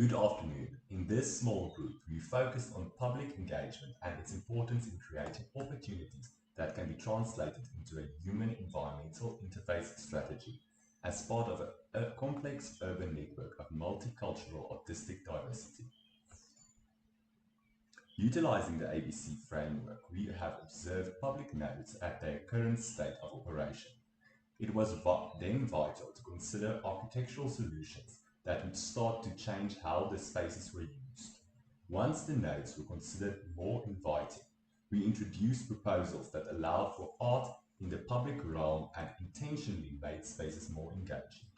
Good afternoon. In this small group, we focused on public engagement and its importance in creating opportunities that can be translated into a human environmental interface strategy as part of a complex urban network of multicultural artistic diversity. Utilizing the ABC framework, we have observed public nodes at their current state of operation. It was then vital to consider architectural solutions that would start to change how the spaces were used. Once the nodes were considered more inviting, we introduced proposals that allowed for art in the public realm and intentionally made spaces more engaging.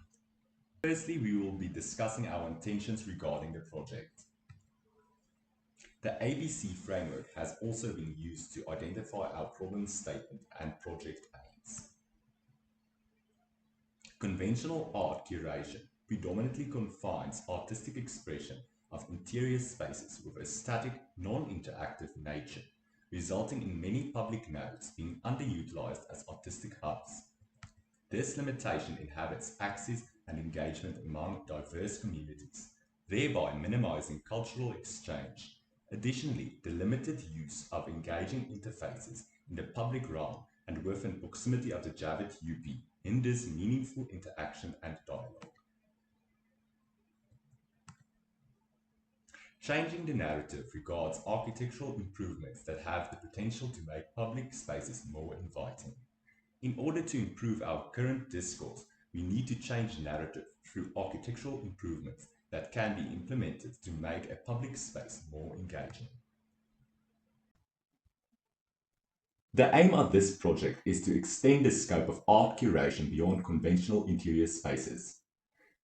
Firstly, we will be discussing our intentions regarding the project. The ABC framework has also been used to identify our problem statement and project aims. Conventional art curation predominantly confines artistic expression of interior spaces with a static, non-interactive nature, resulting in many public nodes being underutilized as artistic hubs. This limitation inhibits access and engagement among diverse communities, thereby minimizing cultural exchange. Additionally, the limited use of engaging interfaces in the public realm and within proximity of the Javits UP hinders meaningful interaction and dialogue. Changing the narrative regards architectural improvements that have the potential to make public spaces more inviting. In order to improve our current discourse, we need to change narrative through architectural improvements that can be implemented to make a public space more engaging. The aim of this project is to extend the scope of art curation beyond conventional interior spaces,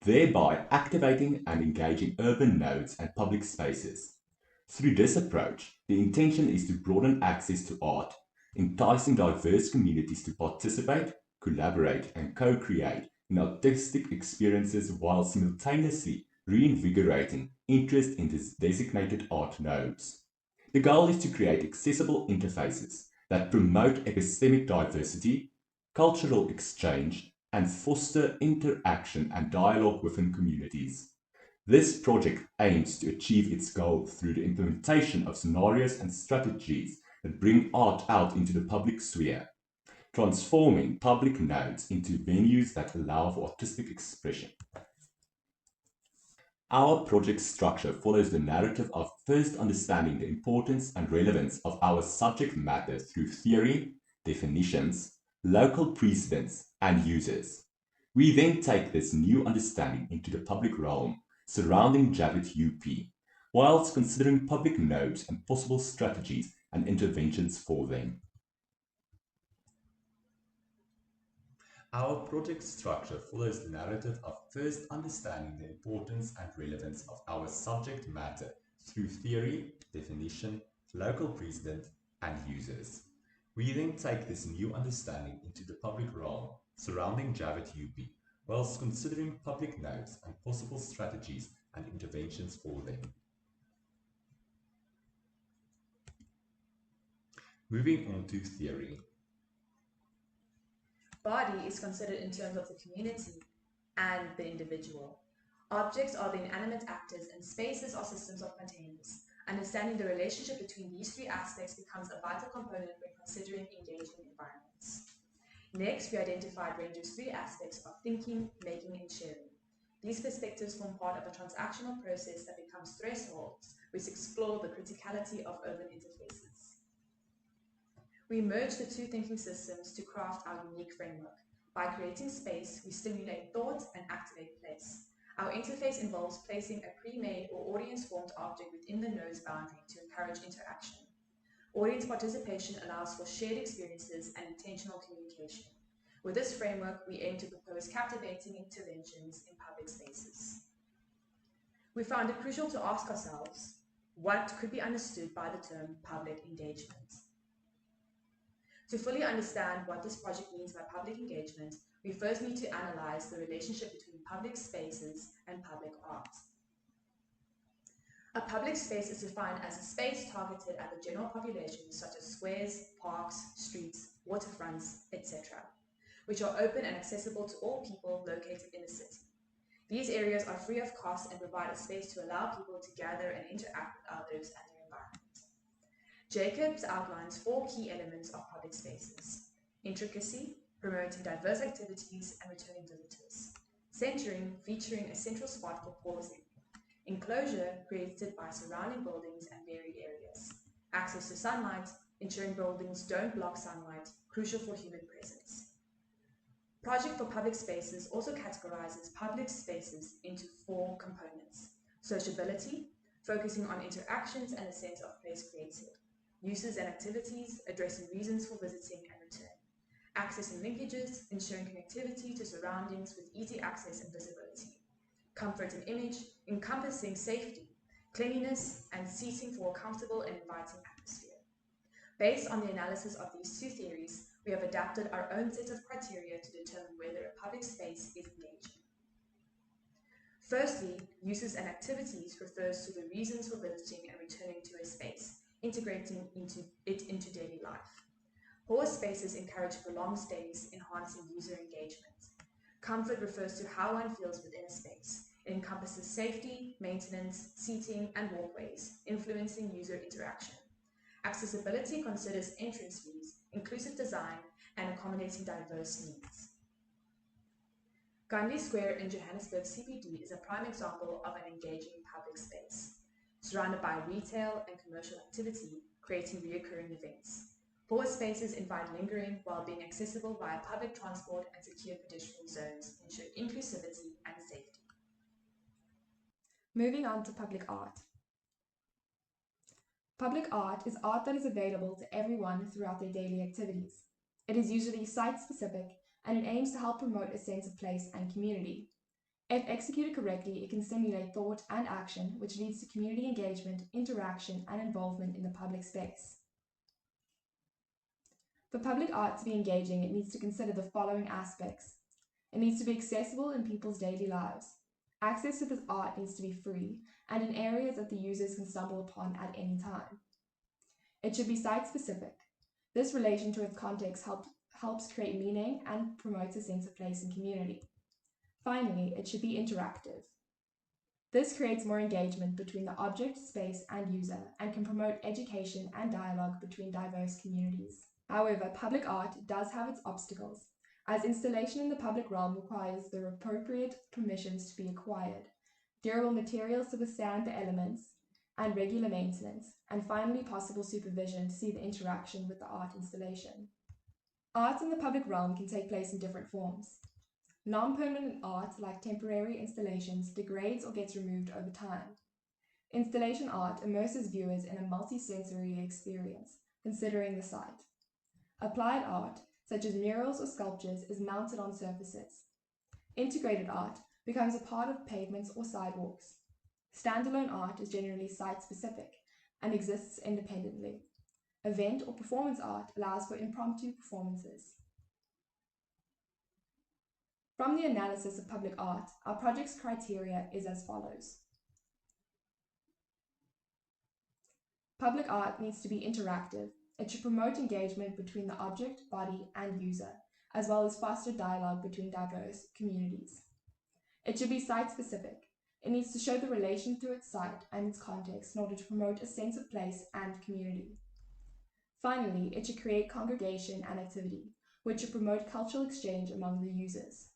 thereby activating and engaging urban nodes and public spaces. Through this approach, the intention is to broaden access to art, enticing diverse communities to participate, collaborate, and co-create in artistic experiences while simultaneously reinvigorating interest in these designated art nodes. The goal is to create accessible interfaces that promote epistemic diversity, cultural exchange, and foster interaction and dialogue within communities. This project aims to achieve its goal through the implementation of scenarios and strategies that bring art out into the public sphere, transforming public nodes into venues that allow for artistic expression. Our project structure follows the narrative of first understanding the importance and relevance of our subject matter through theory, definitions, local precedents, and users. We then take this new understanding into the public realm surrounding Javits UP, whilst considering public nodes and possible strategies and interventions for them. Our project structure follows the narrative of first understanding the importance and relevance of our subject matter through theory, definition, local precedent, and users. We then take this new understanding into the public realm surrounding Javits UP, whilst considering public nodes and possible strategies and interventions for them. Moving on to theory. Body is considered in terms of the community and the individual. Objects are the inanimate actors and spaces are systems of containers. Understanding the relationship between these three aspects becomes a vital component when considering engaging environments. Next, we identified Ranger's three aspects of thinking, making, and sharing. These perspectives form part of a transactional process that becomes thresholds, which explore the criticality of urban interfaces. We merge the two thinking systems to craft our unique framework. By creating space, we stimulate thought and activate place. Our interface involves placing a pre-made or audience-formed object within the node's boundary to encourage interaction. Audience participation allows for shared experiences and intentional communication. With this framework, we aim to propose captivating interventions in public spaces. We found it crucial to ask ourselves, what could be understood by the term public engagement? To fully understand what this project means by public engagement, we first need to analyze the relationship between public spaces and public art. A public space is defined as a space targeted at the general population, such as squares, parks, streets, waterfronts, etc., which are open and accessible to all people located in a city. These areas are free of cost and provide a space to allow people to gather and interact with others and their environment. Jacobs outlines 4 key elements of public spaces: intricacy, promoting diverse activities and returning visitors; centering, featuring a central spot for pausing; enclosure, created by surrounding buildings and varied areas; access to sunlight, ensuring buildings don't block sunlight, crucial for human presence. Project for Public Spaces also categorizes public spaces into 4 components: sociability, focusing on interactions and a sense of place created; uses and activities, addressing reasons for visiting and return; access and linkages, ensuring connectivity to surroundings with easy access and visibility; comfort and image, encompassing safety, cleanliness, and seating for a comfortable and inviting atmosphere. Based on the analysis of these 2 theories, we have adapted our own set of criteria to determine whether a public space is engaging. Firstly, uses and activities refers to the reasons for visiting and returning to a space, integrating it into daily life. Pause spaces encourage prolonged stays, enhancing user engagement. Comfort refers to how one feels within a space. It encompasses safety, maintenance, seating, and walkways, influencing user interaction. Accessibility considers entrance fees, inclusive design, and accommodating diverse needs. Gandhi Square in Johannesburg CBD is a prime example of an engaging public space, surrounded by retail and commercial activity, creating recurring events. Pause spaces invite lingering while being accessible via public transport and secure pedestrian zones, ensuring inclusivity and safety. Moving on to public art. Public art is art that is available to everyone throughout their daily activities. It is usually site-specific, and it aims to help promote a sense of place and community. If executed correctly, it can stimulate thought and action, which leads to community engagement, interaction, and involvement in the public space. For public art to be engaging, it needs to consider the following aspects. It needs to be accessible in people's daily lives. Access to this art needs to be free and in areas that the users can stumble upon at any time. It should be site-specific. This relation to its context helps create meaning and promotes a sense of place and community. Finally, it should be interactive. This creates more engagement between the object, space, and user, and can promote education and dialogue between diverse communities. However, public art does have its obstacles, as installation in the public realm requires the appropriate permissions to be acquired, durable materials to withstand the elements, and regular maintenance, and finally possible supervision to see the interaction with the art installation. Art in the public realm can take place in different forms. Non-permanent art, like temporary installations, degrades or gets removed over time. Installation art immerses viewers in a multi-sensory experience, considering the site. Applied art, such as murals or sculptures, is mounted on surfaces. Integrated art becomes a part of pavements or sidewalks. Standalone art is generally site-specific and exists independently. Event or performance art allows for impromptu performances. From the analysis of public art, our project's criteria is as follows. Public art needs to be interactive. It should promote engagement between the object, body, and user, as well as foster dialogue between diverse communities. It should be site-specific. It needs to show the relation to its site and its context in order to promote a sense of place and community. Finally, it should create congregation and activity, which should promote cultural exchange among the users.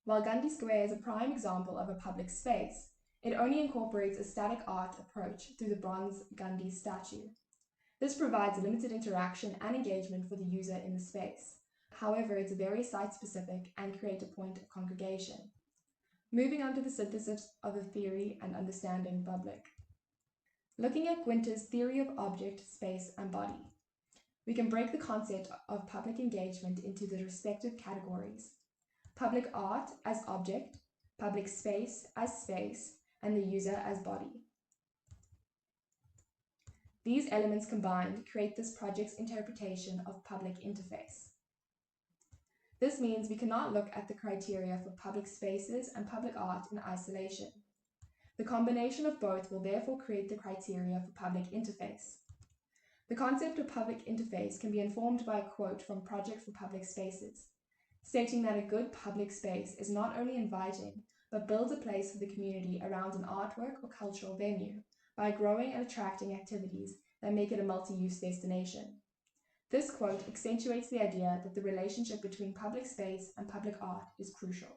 While Gandhi Square is a prime example of a public space, it only incorporates a static art approach through the bronze Gandhi statue. This provides limited interaction and engagement for the user in the space. However, it's very site-specific and creates a point of congregation. Moving on to the synthesis of the theory and understanding public. Looking at Gwinter's theory of object, space, and body, we can break the concept of public engagement into the respective categories: public art as object, public space as space, and the user as body. These elements combined create this project's interpretation of public interface. This means we cannot look at the criteria for public spaces and public art in isolation. The combination of both will therefore create the criteria for public interface. The concept of public interface can be informed by a quote from Project for Public Spaces, stating that a good public space is not only inviting, but builds a place for the community around an artwork or cultural venue by growing and attracting activities that make it a multi-use destination. This quote accentuates the idea that the relationship between public space and public art is crucial.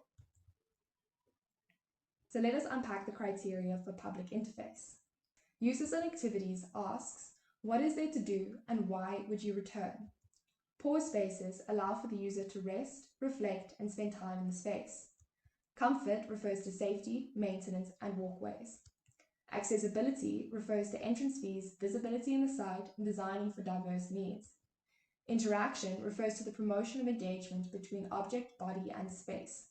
So let us unpack the criteria for public interface. Uses and activities asks, what is there to do and why would you return? Pause spaces allow for the user to rest, reflect, and spend time in the space. Comfort refers to safety, maintenance, and walkways. Accessibility refers to entrance fees, visibility in the site, and designing for diverse needs. Interaction refers to the promotion of engagement between object, body, and space.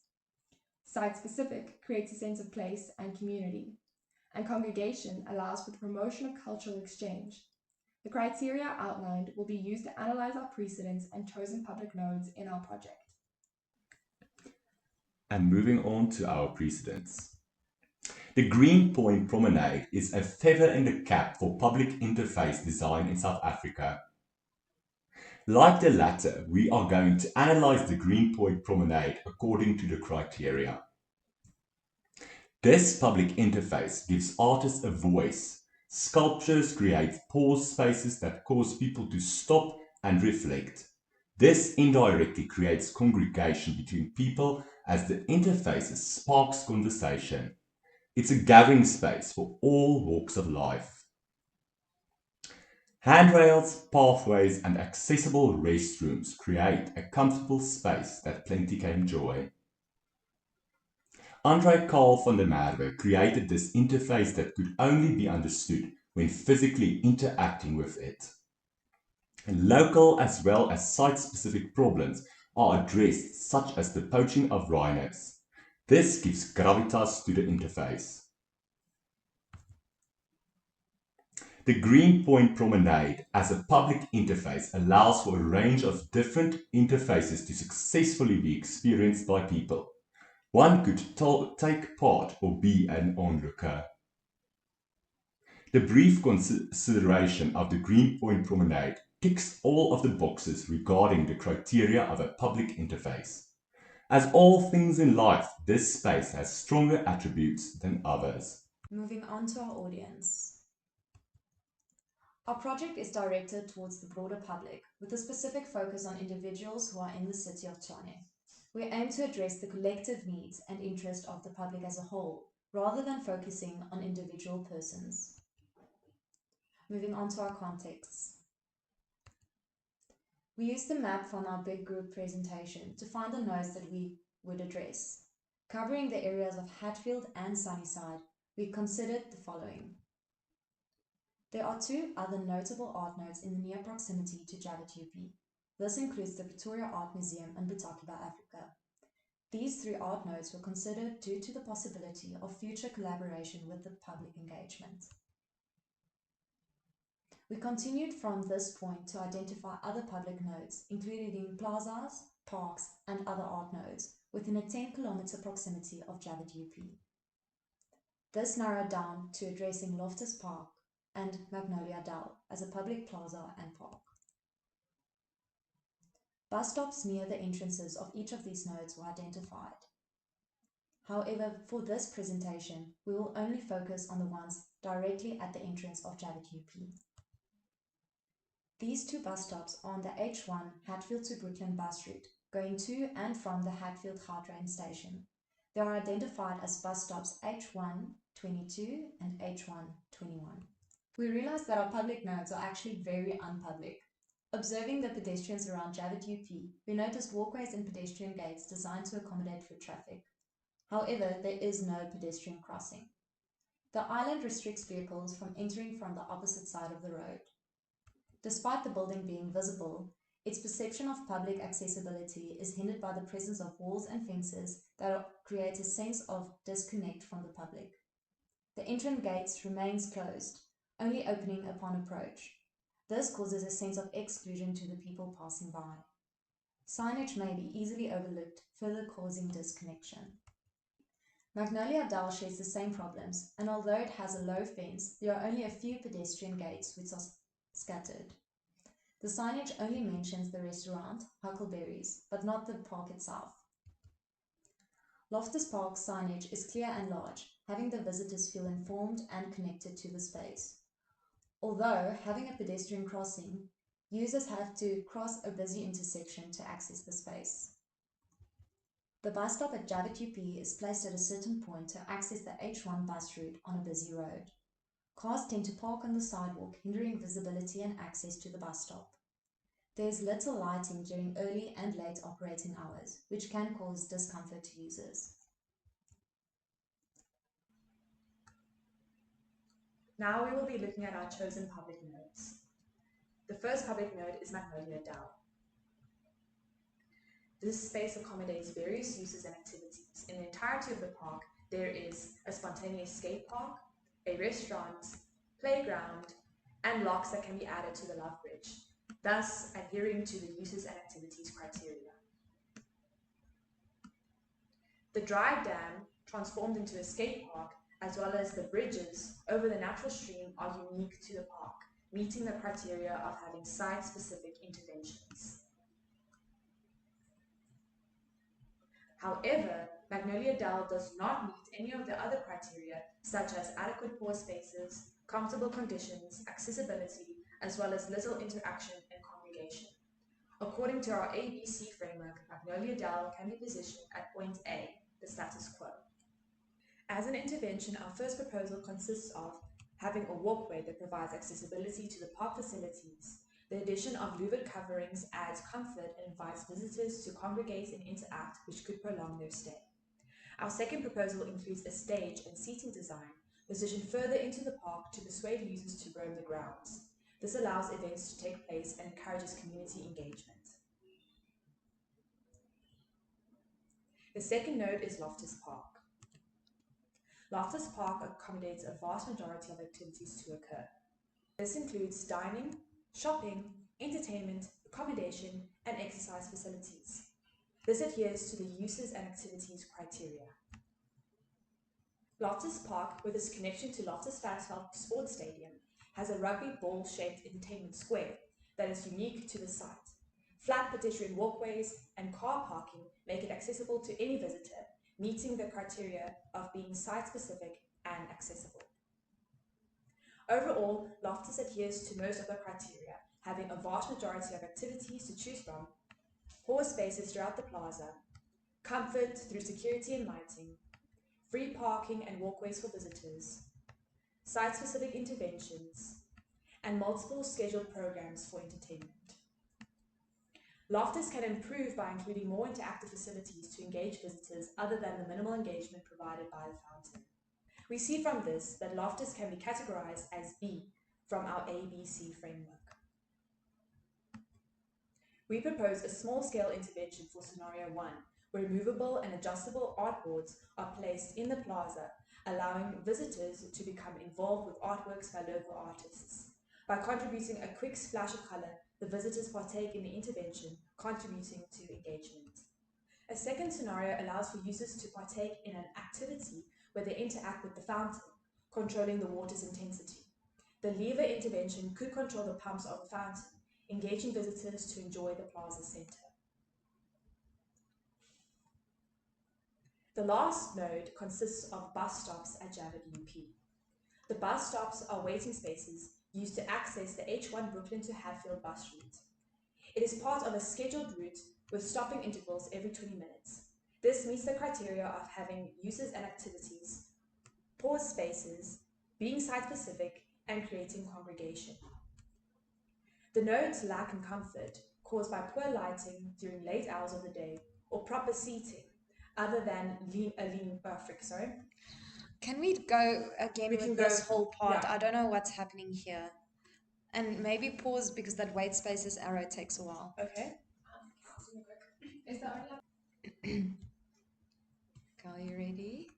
Site-specific creates a sense of place and community. And congregation allows for the promotion of cultural exchange. The criteria outlined will be used to analyze our precedents and chosen public nodes in our project. And moving on to our precedents. The Green Point Promenade is a feather in the cap for public interface design in South Africa. Like the latter, we are going to analyze the Green Point Promenade according to the criteria. This public interface gives artists a voice. Sculptures create pause spaces that cause people to stop and reflect. This indirectly creates congregation between people as the interface sparks conversation. It's a gathering space for all walks of life. Handrails, pathways, and accessible restrooms create a comfortable space that plenty can enjoy. Andre Carl van der Merwe created this interface that could only be understood when physically interacting with it. And local as well as site-specific problems are addressed, such as the poaching of rhinos. This gives gravitas to the interface. The Green Point Promenade as a public interface allows for a range of different interfaces to successfully be experienced by people. One could take part or be an onlooker. The brief consideration of the Green Point Promenade ticks all of the boxes regarding the criteria of a public interface. As all things in life, this space has stronger attributes than others. Moving on to our audience. Our project is directed towards the broader public, with a specific focus on individuals who are in the city of Tshwane. We aim to address the collective needs and interest of the public as a whole, rather than focusing on individual persons. Moving on to our contexts. We used the map from our big group presentation to find the nodes that we would address. Covering the areas of Hatfield and Sunnyside, we considered the following. There are two other notable art nodes in the near proximity to Javid UP. This includes the Pretoria Art Museum and Butakiba, Africa. These three art nodes were considered due to the possibility of future collaboration with the public engagement. We continued from this point to identify other public nodes, including plazas, parks, and other art nodes, within a 10-kilometer proximity of Javid UP. This narrowed down to addressing Loftus Park and Magnolia Dal as a public plaza and park. Bus stops near the entrances of each of these nodes were identified. However, for this presentation, we will only focus on the ones directly at the entrance of Javid UP. These two bus stops are on the H1 Hatfield to Brooklyn bus route, going to and from the Hatfield Gautrain station. They are identified as bus stops H122 and H121. We realized that our public nodes are actually very unpublic. Observing the pedestrians around Javid UP, we noticed walkways and pedestrian gates designed to accommodate foot traffic. However, there is no pedestrian crossing. The island restricts vehicles from entering from the opposite side of the road. Despite the building being visible, its perception of public accessibility is hindered by the presence of walls and fences that create a sense of disconnect from the public. The entrance gates remains closed, only opening upon approach. This causes a sense of exclusion to the people passing by. Signage may be easily overlooked, further causing disconnection. Magnolia Dal shares the same problems, and although it has a low fence, there are only a few pedestrian gates which are scattered. The signage only mentions the restaurant, Huckleberries, but not the park itself. Loftus Park's signage is clear and large, having the visitors feel informed and connected to the space. Although having a pedestrian crossing, users have to cross a busy intersection to access the space. The bus stop at Javet UP is placed at a certain point to access the H1 bus route on a busy road. Cars tend to park on the sidewalk, hindering visibility and access to the bus stop. There is little lighting during early and late operating hours, which can cause discomfort to users. Now we will be looking at our chosen public nodes. The first public node is Magnolia Dell. This space accommodates various uses and activities. In the entirety of the park, there is a spontaneous skate park, a restaurant, playground, and locks that can be added to the Love Bridge, thus adhering to the uses and activities criteria. The Drive Dam, transformed into a skate park, as well as the bridges over the natural stream, are unique to the park, meeting the criteria of having site-specific interventions. However, Magnolia Dell does not meet any of the other criteria, such as adequate pause spaces, comfortable conditions, accessibility, as well as little interaction and congregation. According to our ABC framework, Magnolia Dell can be positioned at point A, the status quo. As an intervention, our first proposal consists of having a walkway that provides accessibility to the park facilities. The addition of louvered coverings adds comfort and invites visitors to congregate and interact, which could prolong their stay. Our second proposal includes a stage and seating design positioned further into the park to persuade users to roam the grounds. This allows events to take place and encourages community engagement. The second node is Loftus Park. Loftus Park accommodates a vast majority of activities to occur. This includes dining, shopping, entertainment, accommodation, and exercise facilities. This adheres to the uses and activities criteria. Loftus Park, with its connection to Loftus Versfeld Sports Stadium, has a rugby ball-shaped entertainment square that is unique to the site. Flat pedestrian walkways and car parking make it accessible to any visitor, meeting the criteria of being site-specific and accessible. Overall, Loftus adheres to most of the criteria, having a vast majority of activities to choose from, pause spaces throughout the plaza, comfort through security and lighting, free parking and walkways for visitors, site-specific interventions, and multiple scheduled programs for entertainment. Loftus can improve by including more interactive facilities to engage visitors other than the minimal engagement provided by the fountain. We see from this that Loftus can be categorized as B from our ABC framework. We propose a small-scale intervention for scenario 1, where movable and adjustable artboards are placed in the plaza, allowing visitors to become involved with artworks by local artists. By contributing a quick splash of color, the visitors partake in the intervention, contributing to engagement. A second scenario allows for users to partake in an activity where they interact with the fountain, controlling the water's intensity. The lever intervention could control the pumps of the fountain, engaging visitors to enjoy the plaza center. The last node consists of bus stops at Javet UP. The bus stops are waiting spaces used to access the H1 Brooklyn to Hatfield bus route. It is part of a scheduled route with stopping intervals every 20 minutes. This meets the criteria of having uses and activities, pause spaces, being site-specific, and creating congregation. The nodes lack in comfort caused by poor lighting during late hours of the day or proper seating, other than Can we go again with this whole part? Yeah. I don't know what's happening here. And maybe pause because that wait spaces arrow takes a while. Okay. Is that only? Are you ready?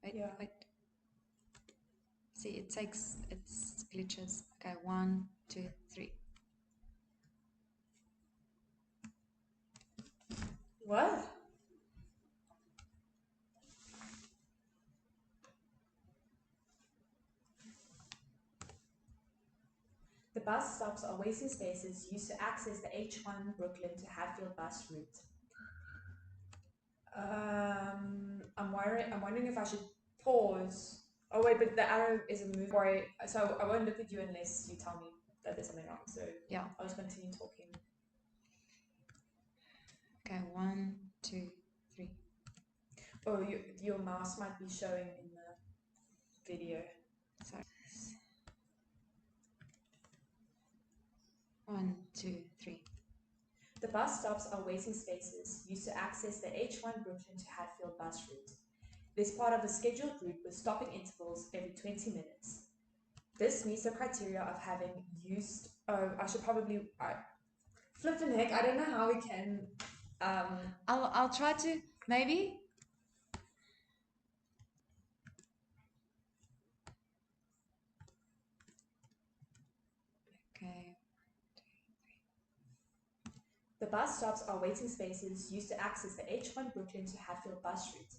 Wait, Yeah. wait. See, it glitches. Okay, 1, 2, 3. What? The bus stops are waiting spaces used to access the H1 Brooklyn to Hatfield bus route. I'm wondering if I should pause. Oh wait, but the arrow is a move. So I won't look at you unless you tell me that there's something wrong. So Yeah. I'll just continue talking. Okay, 1, 2, 3. Oh, your mouse might be showing in the video. Sorry. 1, 2, 3. The bus stops are waiting spaces used to access the H1 Brooklyn to Hatfield bus route. It is part of a scheduled route with stopping intervals every 20 minutes. This meets the criteria of having used. Oh, I should probably. Flippin' heck, I don't know how we can. I'll try to maybe. Okay. The bus stops are waiting spaces used to access the H1 Brooklyn to Hatfield bus route.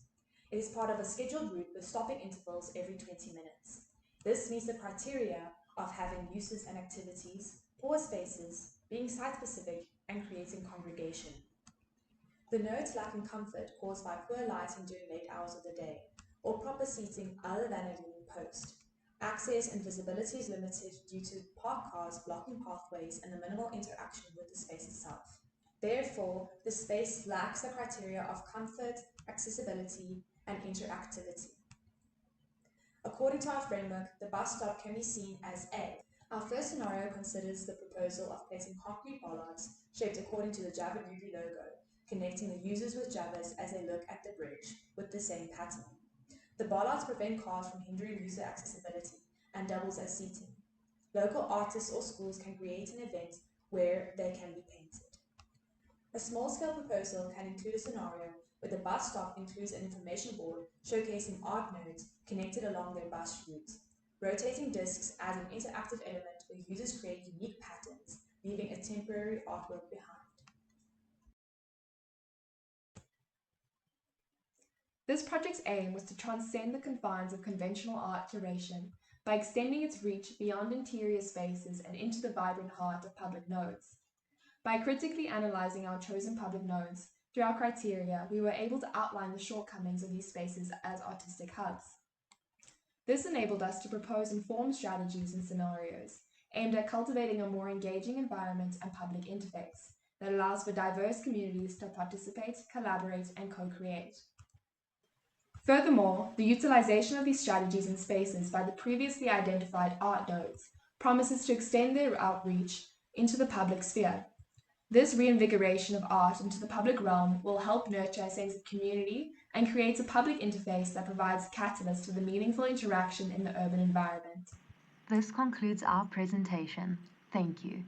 It is part of a scheduled route with stopping intervals every 20 minutes. This meets the criteria of having uses and activities, pause spaces, being site-specific, and creating congregation. The nodes lacking comfort caused by poor lighting during late hours of the day, or proper seating other than a leaning post. Access and visibility is limited due to parked cars blocking pathways and the minimal interaction with the space itself. Therefore, the space lacks the criteria of comfort, accessibility, and interactivity. According to our framework, the bus stop can be seen as A. Our first scenario considers the proposal of placing concrete bollards shaped according to the Java UV logo, connecting the users with Javas as they look at the bridge with the same pattern. The bollards prevent cars from hindering user accessibility and doubles as seating. Local artists or schools can create an event where they can be painted. A small-scale proposal can include a scenario where the bus stop includes an information board showcasing art nodes connected along their bus route. Rotating discs add an interactive element where users create unique patterns, leaving a temporary artwork behind. This project's aim was to transcend the confines of conventional art curation by extending its reach beyond interior spaces and into the vibrant heart of public nodes. By critically analysing our chosen public nodes through our criteria, we were able to outline the shortcomings of these spaces as artistic hubs. This enabled us to propose informed strategies and scenarios aimed at cultivating a more engaging environment and public interface that allows for diverse communities to participate, collaborate, and co-create. Furthermore, the utilization of these strategies and spaces by the previously identified art nodes promises to extend their outreach into the public sphere. This reinvigoration of art into the public realm will help nurture a sense of community and create a public interface that provides a catalyst for the meaningful interaction in the urban environment. This concludes our presentation. Thank you.